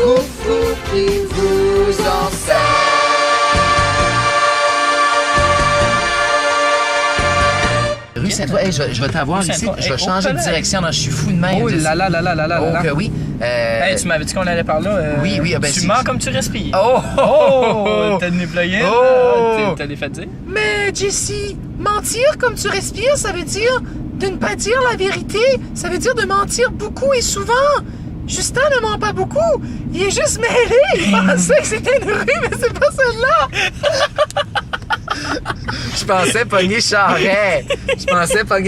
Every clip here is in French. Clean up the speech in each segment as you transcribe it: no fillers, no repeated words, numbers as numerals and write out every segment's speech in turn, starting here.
Froufrou qui vous enseigne. Rue Sainte-Foy, hey, je vais t'avoir ici, je vais changer de direction, non, je suis fou de même. Oh là là là là là là là. Oh que oui. Hey, tu m'avais dit qu'on allait par là. Oui, oui, ben tu mens comme tu respires. Oh! Oh! T'as le plugin? Oh! T'as des faits de dire? Mais Jessie, mentir comme tu respires, ça veut dire de ne pas dire la vérité. Ça veut dire de mentir beaucoup et souvent. Justin ne ment pas beaucoup. Il est juste mêlé. Il pensait que c'était une rue, mais c'est pas celle-là. Je pensais pogner Charret. Mais c'est pas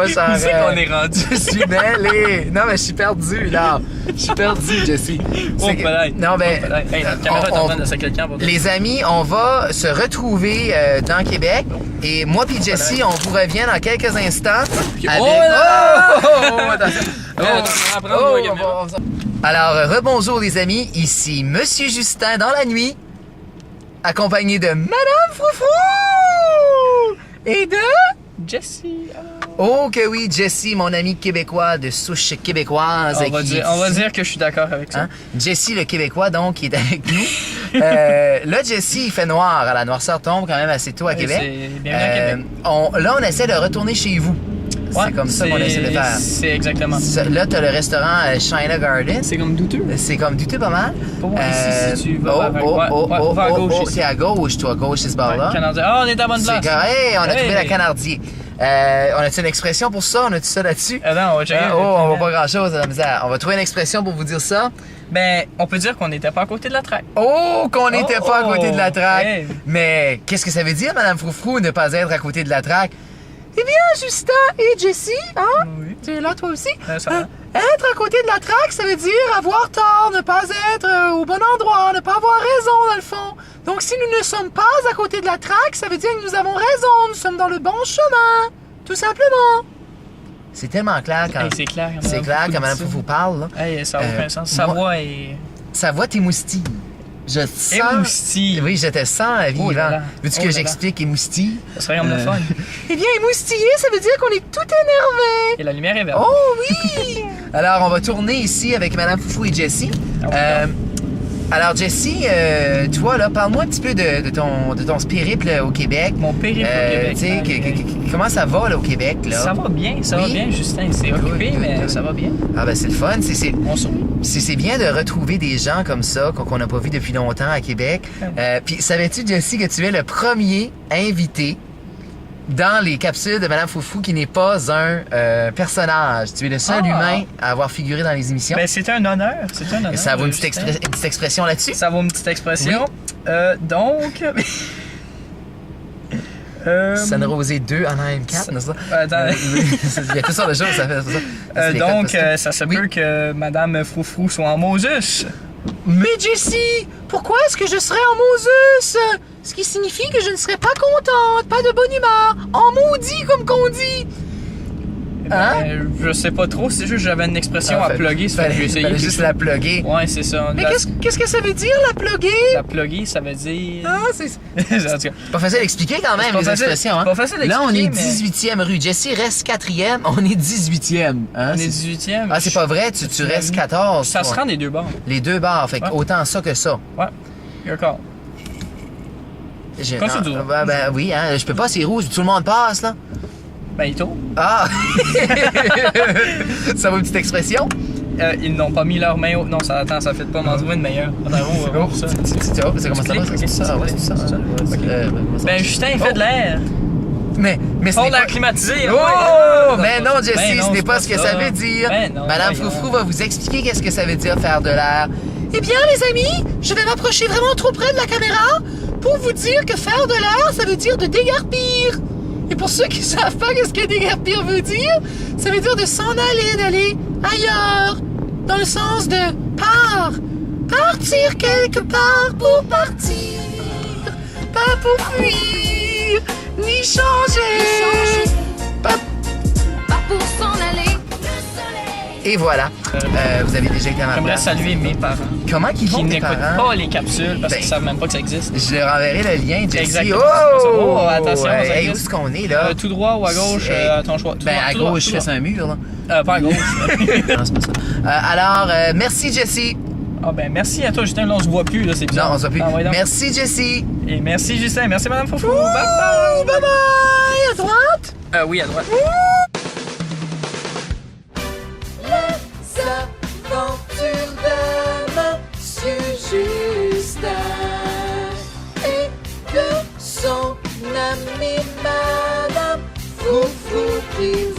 Charret. C'est qu'on est rendu. Je suis mêlé. Non, mais je suis perdu, là. Je suis perdu, Jessie. Oh, peut-être. Non, mais... Hey, la caméra est en train de se quelqu'un pour Les amis, on va se retrouver dans Québec. Et moi puis Jessie, on vous revient dans quelques instants. Avec... Alors, rebonjour les amis. Ici Monsieur Justin dans la nuit. Accompagné de Madame Froufrou et de Jessie. Oh que oui, Jessie, mon ami québécois de souche québécoise. On va dire que je suis d'accord avec ça. Hein? Jessie le Québécois donc qui est avec nous. Là Jessie il fait noir, la noirceur tombe quand même assez tôt à Québec. C'est bien à Québec. Là on essaie de retourner chez vous. Ouais, c'est comme ça qu'on essaie de faire. C'est exactement. Là, tu as le restaurant China Garden. C'est comme douteux. C'est comme douteux pas mal. Pour moi, ici, si tu vas vers à gauche. C'est à gauche, toi, à gauche, c'est ce bar-là. Canardier. Ah, on est à bonne place. C'est correct, on a trouvé la Canardier. On a-tu une expression pour ça? On a-tu ça là-dessus? Non, on va checker. On voit pas grand-chose, la misère. On va trouver une expression pour vous dire ça. Ben, on peut dire qu'on n'était pas à côté de la traque. Oh, qu'on n'était pas à côté de la traque. Hey. Mais qu'est-ce que ça veut dire, Madame Froufrou, ne pas être à côté de la traque? Eh bien, Justin et Jessie, hein? Oui. Tu es là, toi aussi? Ça va. Être à côté de la traque, ça veut dire avoir tort, ne pas être au bon endroit, ne pas avoir raison, dans le fond. Donc, si nous ne sommes pas à côté de la traque, ça veut dire que nous avons raison, nous sommes dans le bon chemin. Tout simplement. C'est tellement clair quand... Hey, c'est clair. C'est clair quand Mme Froufrou parle, là. Hey, ça n'a aucun sens. Sa voix est... Sa voix t'émoustille. Je te sens... Émoustille. Oui, je te sens vivant. Oh là là. Veux-tu Oh que là j'explique émoustille? Ça serait comme le fun. Eh bien, émoustillé, ça veut dire qu'on est tout énervé. Et la lumière est verte. Oh oui! Alors, on va tourner ici avec Mme Froufrou et Jessie. Alors, Jessie, toi, là, parle-moi un petit peu de ton périple au Québec. Mon périple au Québec. Tu sais, comment ça va, là, au Québec, là? Ça va bien, Justin. C'est occupé, mais ça va bien. Ah, ben, c'est le fun. On sourit. C'est bien de retrouver des gens comme ça qu'on n'a pas vu depuis longtemps à Québec. Puis, savais-tu, Jessie, que tu es le premier invité dans les capsules de Madame Froufrou qui n'est pas un personnage. Tu es le seul humain à avoir figuré dans les émissions. Ben, c'est un honneur. Et ça vaut une petite expression là-dessus? Ça vaut une petite expression. Oui. Donc... Sunrosé 2 en AM4, n'est-ce pas? Attends. Il y a toutes sortes de choses, ça fait ça. Donc, ça se peut que Madame Froufrou soit en Moses. Mais Jessie, pourquoi est-ce que je serais en Moses? Ce qui signifie que je ne serais pas contente, pas de bonne humeur, en maudit comme qu'on dit. Hein? Ben, je sais pas trop, c'est juste que j'avais une expression à plugger, ça fait que j'ai essayé. Fallait juste la plugger. Ouais, c'est ça. Mais qu'est-ce que ça veut dire, la plugger? La plugger, ça veut dire... Ah, c'est... En tout cas. Pas facile d'expliquer quand même, les expressions. Hein? Pas facile Là, on est d'expliquer, 18e rue. Jessie reste 4e, on est 18e. Hein? On est 18e. Ah, c'est pas vrai, tu restes 14. Ça se rend des deux bords. Les deux barres, fait autant ça que ça. Ouais, d'accord. Ben oui, hein, je peux pas, c'est rouge, tout le monde passe, là. Ben, il tourne. Ah! Ça vaut une petite expression? Ils n'ont pas mis leurs mains au... Non, ça fait pas m'en trouver une meilleure. Attends, ça. C'est comment ça va? C'est ça, ouais, c'est ça. Ben, Justin, il fait de l'air. Mais c'est l'air climatisé. Oh! Mais non, Jessie, ce n'est pas ce que ça veut dire. Madame Froufrou va vous expliquer qu'est-ce que ça veut dire faire de l'air. Eh bien, les amis, je vais m'approcher vraiment trop près de la caméra pour vous dire que faire de l'air, ça veut dire de déguerpir. Et pour ceux qui ne savent pas qu'est-ce que déguerpir veut dire, ça veut dire de s'en aller, d'aller ailleurs, dans le sens de part. Partir quelque part pour partir, pas pour fuir, ni changer, pas pour s'en aller. Et voilà, vous avez déjà été à ma place. J'aimerais saluer mes parents. Comment qu'ils vont, tes parents? Qui n'écoutent pas les capsules parce qu'ils savent même pas que ça existe. Je leur enverrai le lien, Jessie. Exactement. Oh! Attention, hey, où est-ce qu'on est, là? Tout droit ou à gauche, à ton choix. Ben, à gauche, je fais un mur, là. Pas à gauche. Non, c'est pas ça. Alors, merci, Jessie. Ah ben merci à toi Justin, là on se voit plus, là c'est bizarre. Non, on se voit plus. Ah, ouais, donc. Merci, Jessie. Et merci Justin, merci Madame Foufou. Bye Bye bye. bye. À droite. Oui, à droite. Les aventures de Monsieur Justin et de son ami Madame Foufou qui